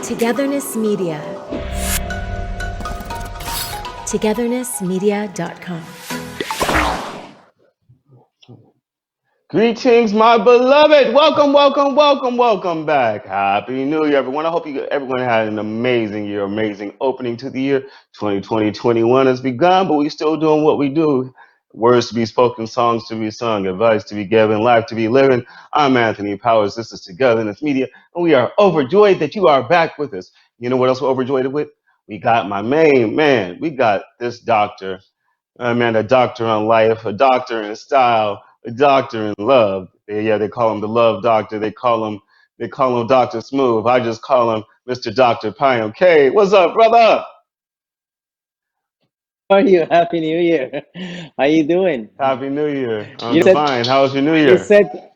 Togetherness Media. Togethernessmedia.com. Greetings, my beloved. Welcome back. Happy New Year, everyone. I hope everyone had an amazing year, amazing opening to the year. 2020-21 has begun, but we're still doing what we do. Words to be spoken, songs to be sung, advice to be given, life to be living. I'm Anthony Powers. This is Togetherness Media, and we are overjoyed that you are back with us. You know what else we're overjoyed with? We got my main man. We got this doctor. Man, a doctor on life, a doctor in style, a doctor in love. They call him the love doctor. They call him Dr. Smooth. I just call him Mr. Dr. Payam. K, what's up, brother? How are you? Happy New Year. How you doing? Happy New Year. I'm You said fine. How was your New you Year? said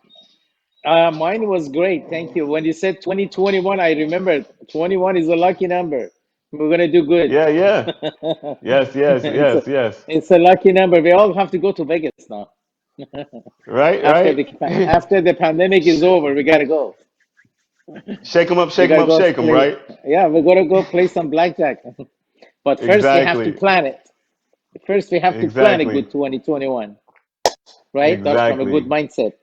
mine was great. Thank you. When you said 2021, I remember 21 is a lucky number. We're gonna do good. Yeah, yeah. Yes, yes, It's a yes, yes. it's a lucky number. We all have to go to Vegas now. Right, After right. the after the pandemic is over, we gotta go. Shake 'em up, We shake 'em gotta up, go shake 'em, play. right? Yeah, we're gonna go play some blackjack. But first, we have to Exactly, plan it. First, we have to plan a exactly, good 2021, right? Start from a good exactly, mindset.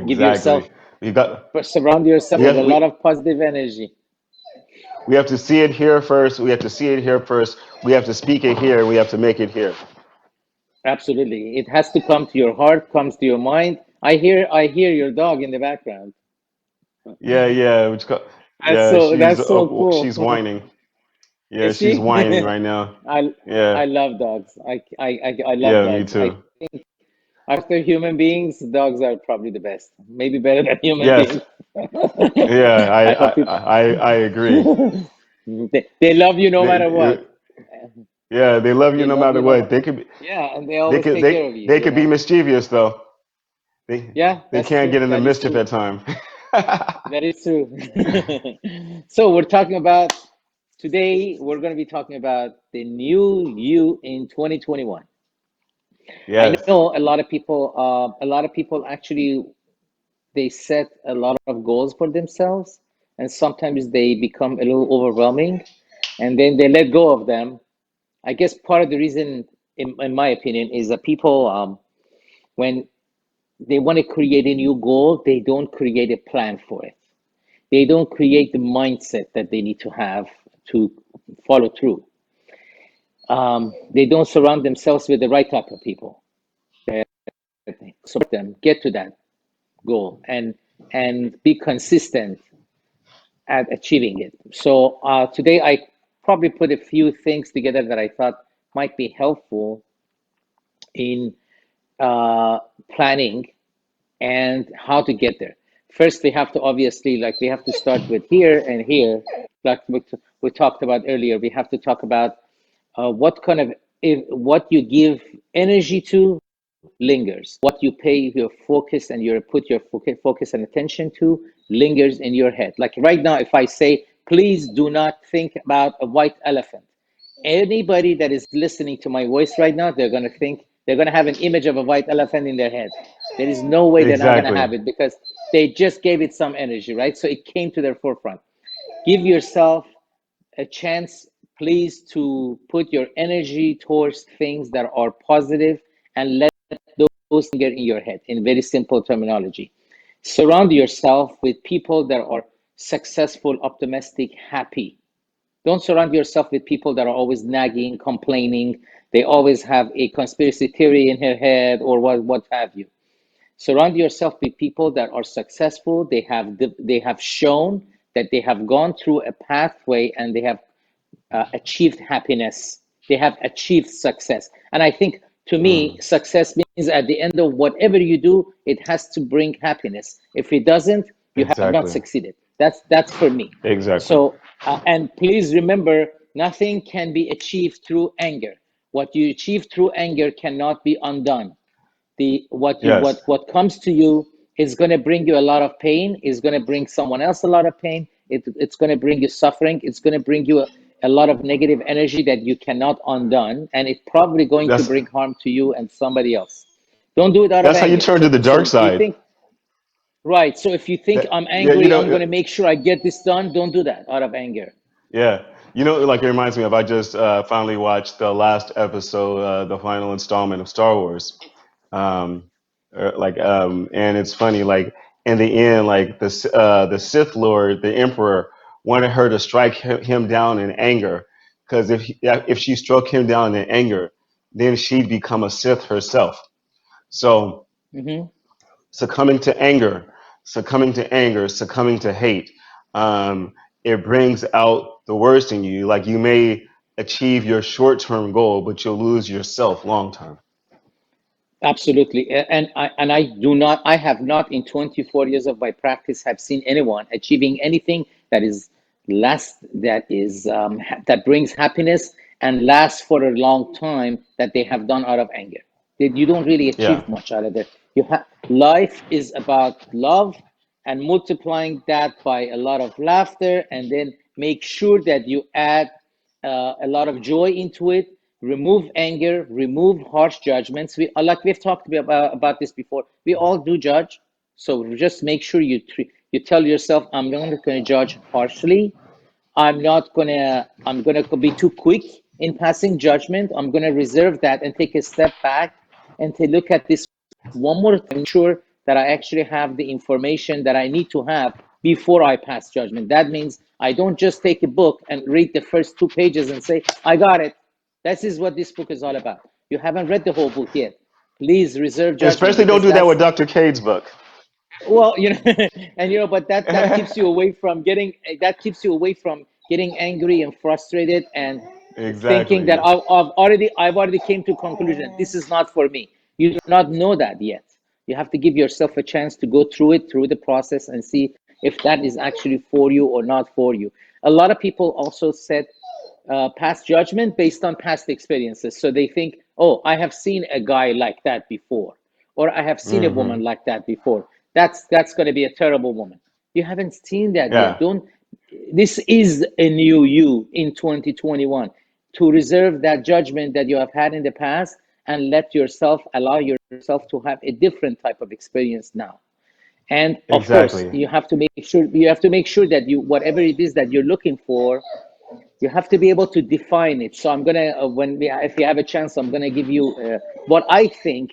Give yourself, exactly. We got, surround yourself we with a have, lot we, of positive energy. We have to see it here first. We have to see it here first. We have to speak it here. We have to make it here. Absolutely. It has to come to your heart, comes to your mind. I hear your dog in the background. Yeah, yeah. That's Yeah, so that's so she's cool. whining. Yeah, Is she's she? whining right now. I Yeah, I love dogs. I love yeah, me dogs. I too. think after human beings, dogs are probably the best. Maybe better than human Yes, beings. yeah. I hope it, I agree. they love you no matter what. Yeah, they love you They no love matter you no what. matter. Yeah, and they always take care of you, They you could be know? mischievous though. Yeah, They that's can't true. get into That is mischief true. at time. That is true. So we're talking about today, we're going to be talking about the new you in 2021. I Yes, know a lot of people actually they set a lot of goals for themselves, and sometimes they become a little overwhelming, and then they let go of them. I guess part of the reason, in my opinion, is that people, when they want to create a new goal, they don't create a plan for it. They don't create the mindset that they need to have to follow through. They don't surround themselves with the right type of people that support them get to that goal and be consistent at achieving it. So today I probably put a few things together that I thought might be helpful in uh, planning and how to get there. First, we have to obviously, like, we have to start with here and here, like we talked about earlier. We have to talk about what kind of, if what you give energy to lingers. What you pay your focus and your put your focus and attention to lingers in your head. Like right now, if I say, please do not think about a white elephant, anybody that is listening to my voice right now, they're gonna have an image of a white elephant in their head. There is no way they're not gonna exactly. have it because they just gave it some energy, right? So it came to their forefront. Give yourself a chance, please, to put your energy towards things that are positive and let those get in your head in very simple terminology. Surround yourself with people that are successful, optimistic, happy. Don't surround yourself with people that are always nagging, complaining. They always have a conspiracy theory in their head or what have you. Surround yourself with people that are successful. They have shown that they have gone through a pathway and they have achieved happiness. They have achieved success. And I think, to me, Mm, success means at the end of whatever you do, it has to bring happiness. If it doesn't, you have not exactly. succeeded. That's for me. Exactly. So, and please remember, nothing can be achieved through anger. What you achieve through anger cannot be undone. The what you Yes. what comes to you is going to bring you a lot of pain, is going to bring someone else a lot of pain. It's going to bring you suffering, it's going to bring you a lot of negative energy that you cannot undone, and it's probably going to That's bring harm to you and somebody else. Don't do it out of that's how you anger. turn So to the dark so you side. think, Right. So if you think That, I'm yeah, you angry, I'm know, going to make sure I get this done. Don't do that out of anger. yeah, you know, like it reminds me of I just finally watched the last episode, the final installment of Star Wars. Um, and it's funny, like in the end, like the Sith Lord, the Emperor, wanted her to strike him down in anger, because if she struck him down in anger, then she'd become a Sith herself. So Hmm. succumbing to anger, succumbing to hate, um, it brings out the worst in you. Like you may achieve your short-term goal, but you'll lose yourself long-term. Absolutely. And I do not, I have not in 24 years of my practice have seen anyone achieving anything that is that brings happiness and lasts for a long time that they have done out of anger. That you don't really Yeah, achieve much out of it. Life is about love and multiplying that by a lot of laughter, and then make sure that you add a lot of joy into it. Remove anger, remove harsh judgments. Like we've talked about this before. We all do judge, so just make sure you tell yourself, I'm not going to judge harshly. I'm gonna be too quick in passing judgment. I'm gonna reserve that and take a step back and to look at this one more time, sure that I actually have the information that I need to have before I pass judgment. That means I don't just take a book and read the first 2 pages and say, I got it. This is what this book is all about. You haven't read the whole book yet. Please reserve judgment, especially don't because do that that's with Dr. Cade's book. well, and but that keeps you away from getting angry and frustrated and thinking that Exactly. I've already came to conclusion this is not for me. You do not know that yet. You have to give yourself a chance to go through it, through the process, and see if that is actually for you or not for you. A lot of people also set past judgment based on past experiences. So they think, oh, I have seen a guy like that before, or I have seen a woman Hmm. like that before. That's going to be a terrible woman. You haven't seen that yet. Yeah, Don't. This is a new you in 2021. To reserve that judgment that you have had in the past and allow yourself to have a different type of experience now. And of course, exactly. you have to make sure that you whatever it is that you're looking for, you have to be able to define it. So I'm gonna if you have a chance, I'm gonna give you what I think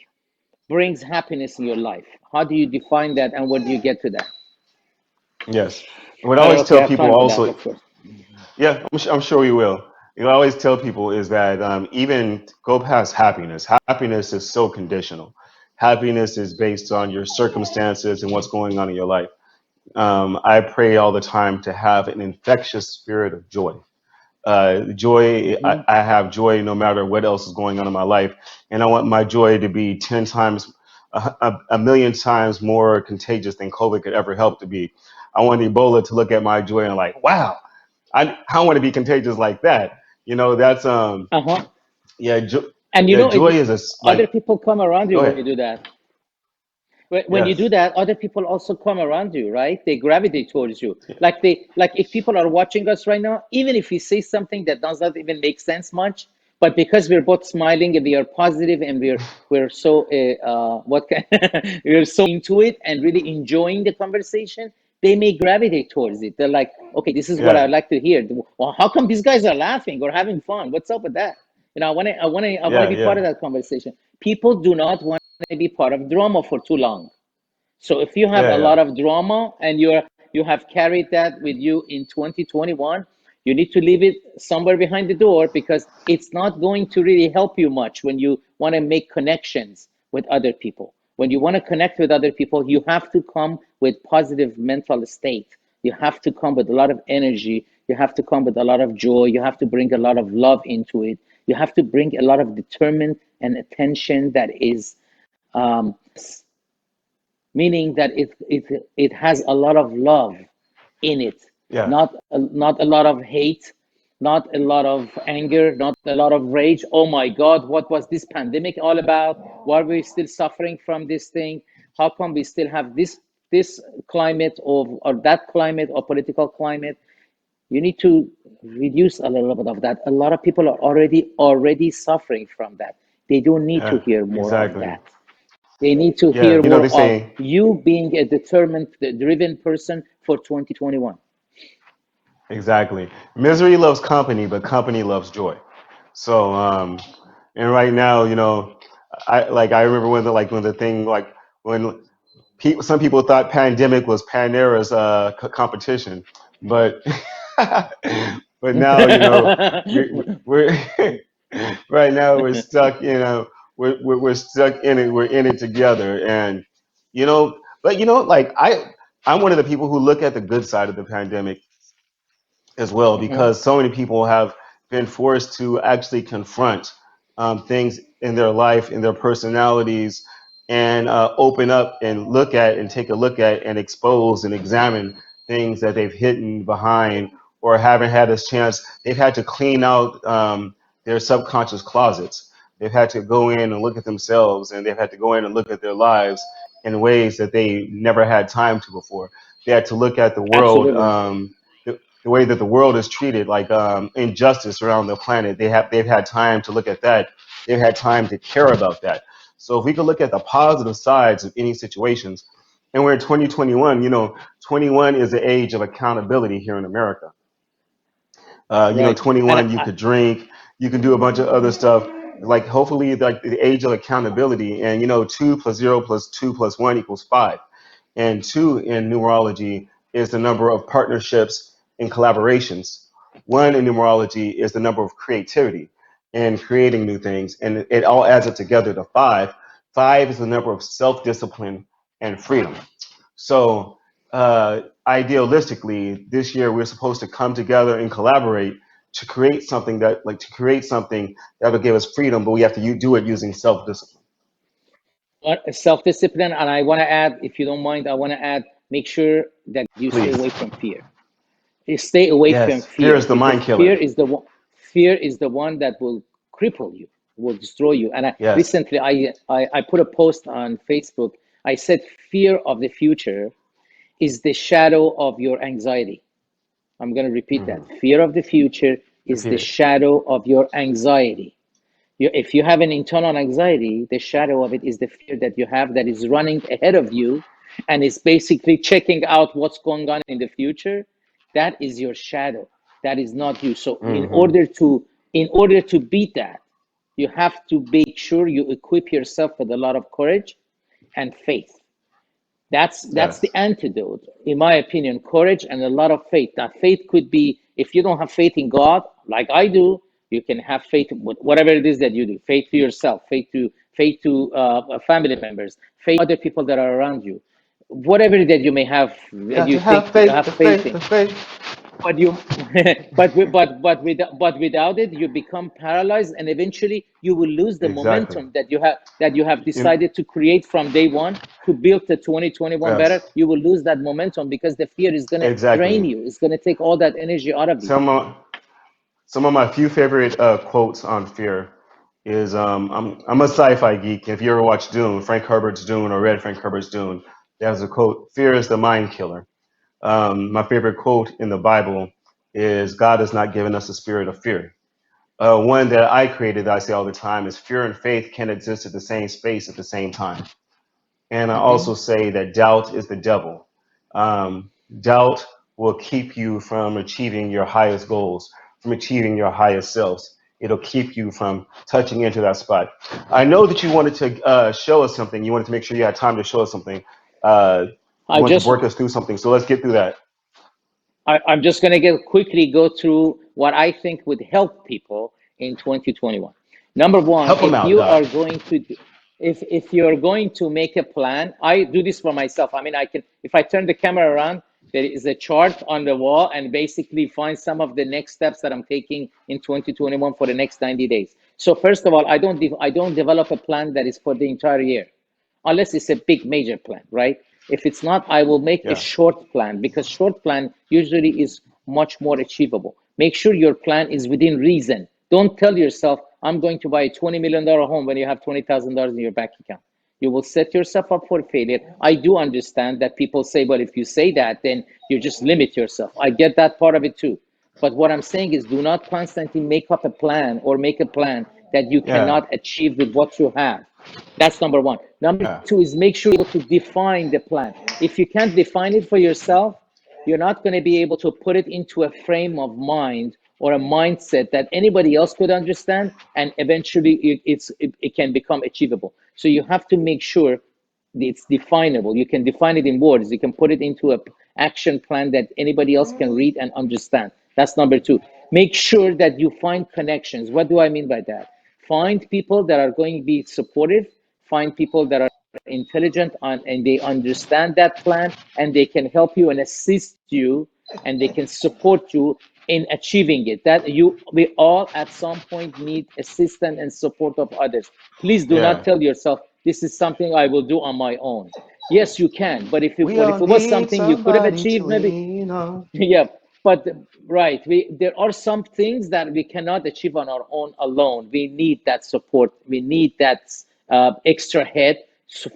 brings happiness in your life. How do you define that, and where do you get to that? Yes. What I I don't always know if you tell have people time for that, also, of course. yeah, I'm sure we will. You know, I always tell people is that even go past happiness. Happiness is so conditional. Happiness is based on your circumstances and what's going on in your life. I pray all the time to have an infectious spirit of joy. Joy, Hmm. I have joy no matter what else is going on in my life. And I want my joy to be 10 times, a million times more contagious than COVID could ever help to be. I want Ebola to look at my joy and like, wow, I want to be contagious like that. You know, that's, Uh-huh. yeah, And yeah, joy is like, other people come around you go when ahead. you do that. When you do Yes. that, other people also come around you, right? They gravitate towards you. Like if people are watching us right now, even if we say something that does not even make sense much, but because we're both smiling and we are positive and we're so what can, we're so into it and really enjoying the conversation, they may gravitate towards it. They're like, okay, this is what I Yeah. like to hear. Well, how come these guys are laughing or having fun? What's up with that? I want to Yeah. be part Yeah. of that conversation. People do not want to be part of drama for too long. So if you have Yeah. a Yeah. lot of drama and you have carried that with you in 2021, you need to leave it somewhere behind the door, because it's not going to really help you much when you want to make connections with other people. When you want to connect with other people, you have to come with positive mental state. You have to come with a lot of energy. You have to come with a lot of joy. You have to bring a lot of love into it. You have to bring a lot of determined and attention that is um, meaning that it has a lot of love in it, Yeah. not a lot of hate, not a lot of anger, not a lot of rage. Oh my God, what was this pandemic all about? Why are we still suffering from this thing? How come we still have this climate or that climate or political climate? You need to reduce a little bit of that. A lot of people are already suffering from that. They don't need to Yeah. hear more of Exactly. that. They need to Yeah, hear you know they more of say you being a determined, driven person for 2021. exactly. Misery loves company, but company loves joy. So, and right now, you know, I remember when the thing like when some people thought pandemic was Panera's competition, but but now you know we're right now we're stuck. You know, we're stuck in it. We're in it together, and you know, but you know, like I'm one of the people who look at the good side of the pandemic as well Mhm. because so many people have been forced to actually confront things in their life, in their personalities, and open up and look at and take a look at and expose and examine things that they've hidden behind or haven't had a chance. They've had to clean out their subconscious closets. They've had to go in and look at themselves, and they've had to go in and look at their lives in ways that they never had time to before. They had to look at the world. Absolutely. The way that the world is treated, like injustice around the planet. They've had time to look at that. They've had time to care about that. So if we could look at the positive sides of any situations, and we're in 2021, you know, 21 is the age of accountability here in America. You know, Right. And 21, you could drink, you can do a bunch of other stuff. Like hopefully, like the age of accountability, and you know, 2 plus 0 plus 2 plus 1 equals 5. And two in numerology is the number of partnerships and collaborations. One in numerology is the number of creativity and creating new things. And it all adds up together to 5. 5 is the number of self discipline and freedom. So, idealistically, this year we're supposed to come together and collaborate to create something that will give us freedom, but we have to do it using self discipline. self-discipline. And I want to add, if you don't mind, I want to add, make sure that you stay Please. away from fear. You stay away from Yes, fear fear is the because mind killer. fear is the one that will cripple you, will destroy you. And Yes. recently I put a post on Facebook. I said fear of the future is the shadow of your anxiety. I'm going to repeat that. Hmm. Fear of the future is Repeat the it. shadow of your anxiety. If you have an internal anxiety, the shadow of it is the fear that you have that is running ahead of you and is basically checking out what's going on in the future. That is your shadow. That is not you. So Hmm. in order to beat that, you have to make sure you equip yourself with a lot of courage and faith. That's the Yes. antidote, in my opinion. Courage and a lot of faith. Now, faith could be, if you don't have faith in God, like I do, you can have faith with whatever it is that you do. Faith to yourself, faith to family members, faith to other people that are around you. Whatever that you may have, that Got you to think have you faith, have the faith faith, in, the faith. but you but without it you become paralyzed, and eventually you will lose the Exactly. momentum that you have In, decided to create from day one to build the 2021 better. yes. You will lose that momentum because the fear is going to drain Exactly. you. It's going to take all that energy out of you. Some of, some of my few favorite quotes on fear is I'm a sci-fi geek. If you ever watched Dune, Frank Herbert's Dune, or read Frank Herbert's Dune, there's a quote: "Fear is the mind killer." My favorite quote in the Bible is, "God has not given us a spirit of fear." One that I created that I say all the time is, "Fear and faith can exist at the same space at the same time." And I Hmm. also say that doubt is the devil. Doubt will keep you from achieving your highest goals, from achieving your highest selves. It'll keep you from touching into that spot. I know that you wanted to show us something. You wanted to make sure you had time to show us something. You I wanted to just work us through something. So let's get through that. I'm just going to quickly go through what I think would help people in 2021. Number one, Help them out, Doc. if you're going to make a plan, I do this for myself. I mean, I can, if I turn the camera around, there is a chart on the wall and basically find some of the next steps that I'm taking in 2021 for the next 90 days. So first of all, I don't develop a plan that is for the entire year unless it's a big major plan, right? If it's not, I will make a Yes, short plan because short plan usually is much more achievable. Make sure your plan is within reason. Don't tell yourself, I'm going to buy a $20 million home when you have $20,000 in your bank account. You will set yourself up for failure. I do understand that people say, but if you say that, then you just limit yourself. I get that part of it too. But what I'm saying is do not constantly make up a plan or make a plan that you Yeah. cannot achieve with what you have. That's number one. Number Yeah. two is make sure you're able to define the plan. If you can't define it for yourself, you're not going to be able to put it into a frame of mind or a mindset that anybody else could understand, and eventually it can become achievable. So you have to make sure it's definable. You can define it in words. You can put it into a action plan that anybody else can read and understand. That's number two. Make sure that you find connections. What do I mean by that? Find people that are going to be supportive. Find people that are intelligent and they understand that plan, and they can help you and assist you, and they can support you in achieving it. That we all at some point need assistance and support of others. Please do not Yeah. tell yourself this is something I will do on my own. Yes, you can, but We all if it was need something you could have somebody to achieved, maybe. lean on. Yeah, but right, we there are some things that we cannot achieve on our own alone. We need that support. We need that extra head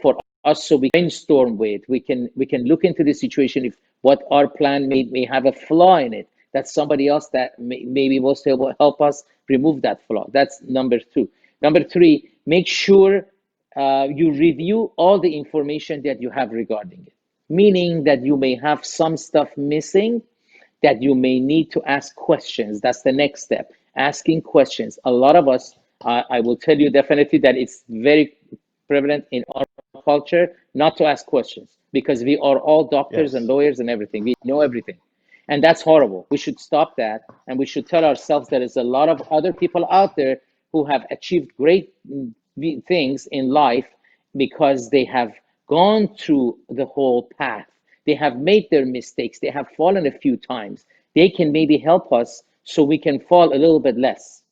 for us, so we brainstorm with. We can look into the situation if what our plan may have a flaw in it. That's somebody else that may be able to help us remove that flaw. That's number two. Number three, make sure you review all the information that you have regarding it, meaning that you may have some stuff missing that you may need to ask questions. That's the next step, asking questions. A lot of us, I will tell you definitely that it's very prevalent in our culture not to ask questions, because we are all doctors and Yes. lawyers and everything. We know everything. And that's horrible. We should stop that. And we should tell ourselves there is a lot of other people out there who have achieved great things in life because they have gone through the whole path. They have made their mistakes. They have fallen a few times. They can maybe help us so we can fall a little bit less.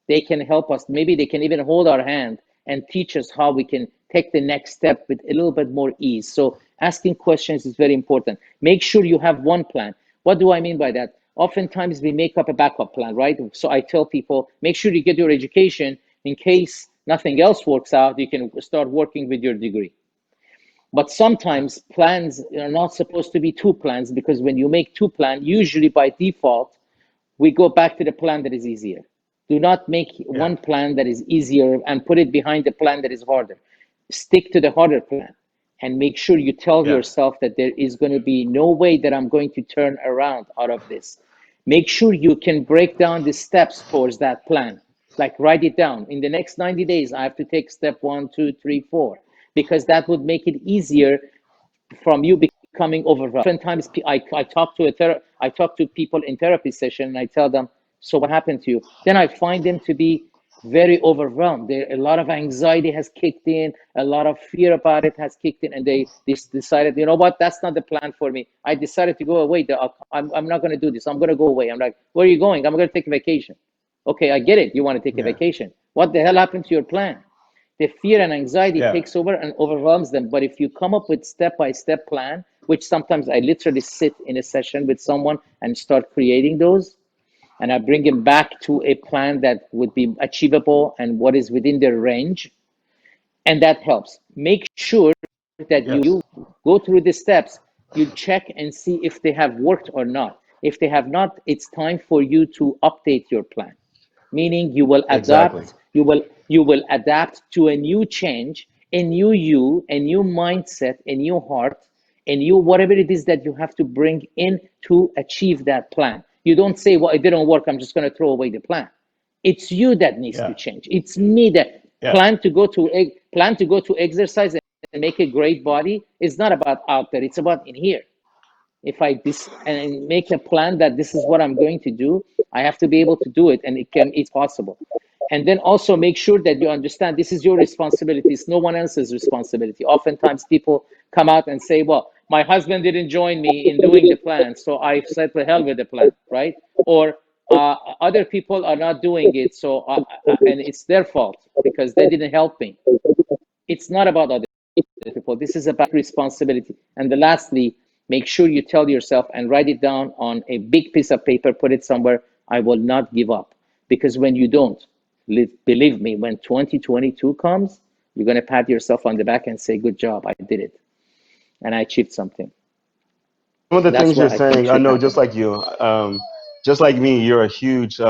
They can help us. Maybe they can even hold our hand and teach us how we can take the next step with a little bit more ease. So asking questions is very important. Make sure you have one plan. What do I mean by that? Oftentimes we make up a backup plan, right? So I tell people, make sure you get your education in case nothing else works out, you can start working with your degree. But sometimes plans are not supposed to be two plans, because when you make two plans, usually by default, we go back to the plan that is easier. Do not make Yeah. one plan that is easier and put it behind the plan that is harder. Stick to the harder plan and make sure you tell Yeah. yourself that there is going to be no way that I'm going to turn around out of this. Make sure you can break down the steps towards that plan. Like write it down. In the next 90 days, I have to take step one, two, three, four, because that would make it easier from you becoming overwhelmed. Oftentimes, I talk to people in therapy session, and I tell them, "So what happened to you?" Then I find them to be very overwhelmed. A lot of anxiety has kicked in, a lot of fear about it has kicked in, and they decided, you know what, that's not the plan for me. I decided to go away. I'm not going to do this. I'm going to go away. I'm like, where are you going? I'm going to take a vacation. Okay, I get it. You want to take a Yeah. vacation. What the hell happened to your plan? The fear and anxiety Yeah. takes over and overwhelms them. But if you come up with step-by-step plan, which sometimes I literally sit in a session with someone and start creating those, and I bring them back to a plan that would be achievable and what is within their range, and that helps. Make sure that Yes. you go through the steps, you check and see if they have worked or not. If they have not, it's time for you to update your plan, meaning Exactly. you will adapt to a new change, a new you, a new mindset, a new heart, a new whatever it is that you have to bring in to achieve that plan. You don't say, well, it didn't work, I'm just going to throw away the plan. It's you that needs to Yeah. change. It's me that Yeah. plan to go to exercise and make a great body is not about out there, it's about in here. If I and make a plan that this is what I'm going to do, I have to be able to do it, and it's possible. And then also make sure that you understand this is your responsibility. It's no one else's responsibility. Oftentimes people come out and say, well, my husband didn't join me in doing the plan, so I said to hell with the plan, right? Or other people are not doing it, so and it's their fault because they didn't help me. It's not about other people. This is about responsibility. And the lastly, make sure you tell yourself and write it down on a big piece of paper, put it somewhere, I will not give up. Because when you don't, believe me, when 2022 comes, you're going to pat yourself on the back and say, good job, I did it. And I achieved something. Some of the That's things you're what I think saying, I should know, just happen. like you, just like me, you're a huge,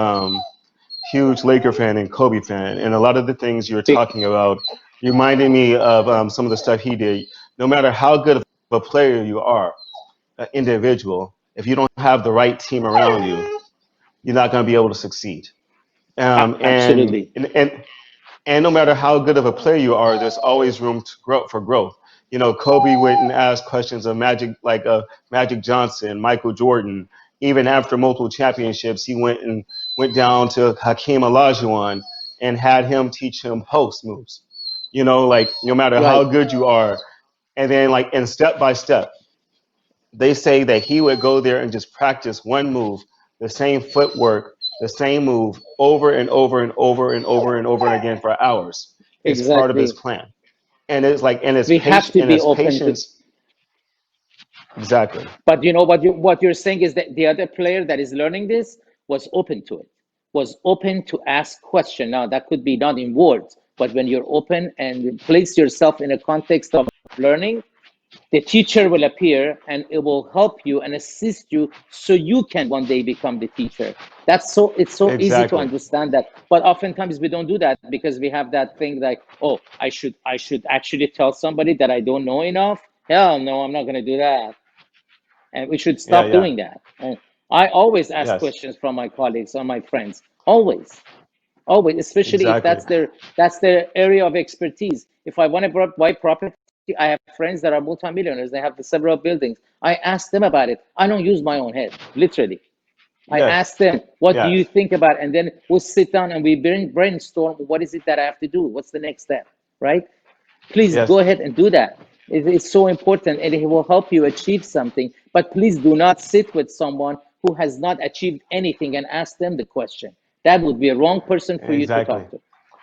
huge Laker fan and Kobe fan, and a lot of the things you're Big, talking about reminded me of some of the stuff he did. No matter how good of a player you are, an individual, if you don't have the right team around you, you're not going to be able to succeed. Um, and, absolutely. and and and no matter how good of a player you are, there's always room to grow for growth. You know, Kobe went and asked questions of Magic, like Magic Johnson, Michael Jordan. Even after multiple championships, he went down to Hakeem Olajuwon and had him teach him post moves. You know, like no matter how Right. good you are, and then like and step by step, they say that he would go there and just practice one move, the same footwork, the same move over and over and over and over and over again for hours. It's part of his Exactly. plan. And it's like and his We have patience to and be his open to. patience exactly. But you know what you're saying is that the other player that is learning this was open to it, was open to ask question. Now that could be not in words, but when you're open and place yourself in a context of learning, the teacher will appear and it will help you and assist you so you can one day become the teacher. It's so easy to Exactly. understand that, but oftentimes we don't do that because we have that thing like, oh, I should actually tell somebody that I don't know enough. Hell no, I'm not going to do that. And we should Yeah, stop yeah. doing that. And I always ask Yes. questions from my colleagues or my friends, always, especially if Exactly. that's their area of expertise. If I want to buy property, I have friends that are multimillionaires. They have several buildings. I ask them about it. I don't use my own head, literally. I Yes. ask them, what do you Yes. think about it? And then we'll sit down and we brainstorm. What is it that I have to do? What's the next step? Right? Please Yes. go ahead and do that. It's so important and it will help you achieve something. But please do not sit with someone who has not achieved anything and ask them the question. That would be a wrong person for you to Exactly. talk to,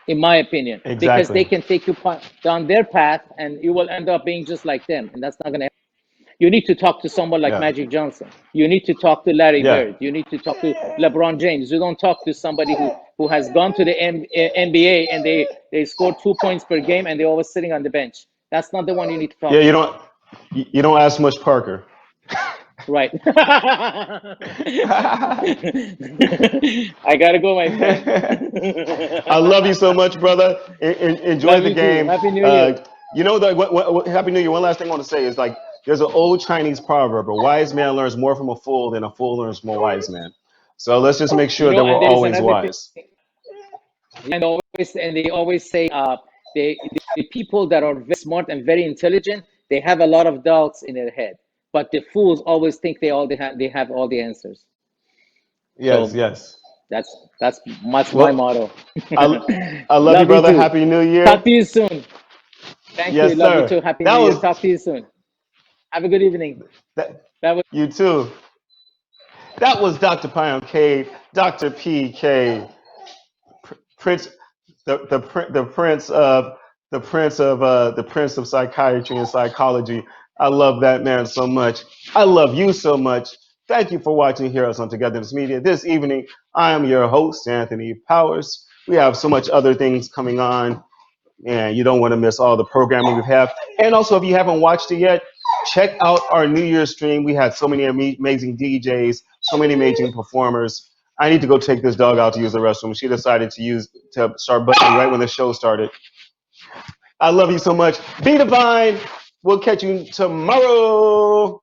in my opinion, because Exactly. they can take you down their path and you will end up being just like them. And that's not going to. You need to talk to someone like Yeah. Magic Johnson. You need to talk to Larry Yeah. Bird. You need to talk to LeBron James. You don't talk to somebody who has gone to the NBA and they score 2 points per game and they're always sitting on the bench. That's not the one you need to Yeah, talk to. you don't ask much Parker. Right. I gotta go, my friend. I love you so much, brother. Enjoy Love the you too. game. Happy New Year. You know that Happy New Year. One last thing I want to say is like there's an old Chinese proverb: a wise man learns more from a fool than a fool learns from a wise man. So let's just make sure that we're And there is always another thing. wise. And they always say they the people that are very smart and very intelligent, they have a lot of doubts in their head, but the fools always think they have all the answers. Yes, So yes. that's my Well, motto. I love you, Love you brother. too. Happy New Talk Year. to you soon. Thank you. Yes, Love you sir. too. Happy That New Year. was Talk to you soon. Have a good evening. that. That was You too. That was Dr. Payam K, Dr. PK, Prince, the prince of the prince of psychiatry and psychology. I love that man so much. I love you so much. Thank you for watching here us on Togetherness Media this evening. I am your host, Anthony Powers. We have so much other things coming on, and you don't want to miss all the programming we have. And also, if you haven't watched it yet, check out our New Year's stream. We had so many amazing DJs, so many amazing performers. I need to go take this dog out to use the restroom. She decided to start butting right when the show started. I love you so much. Be divine. We'll catch you tomorrow.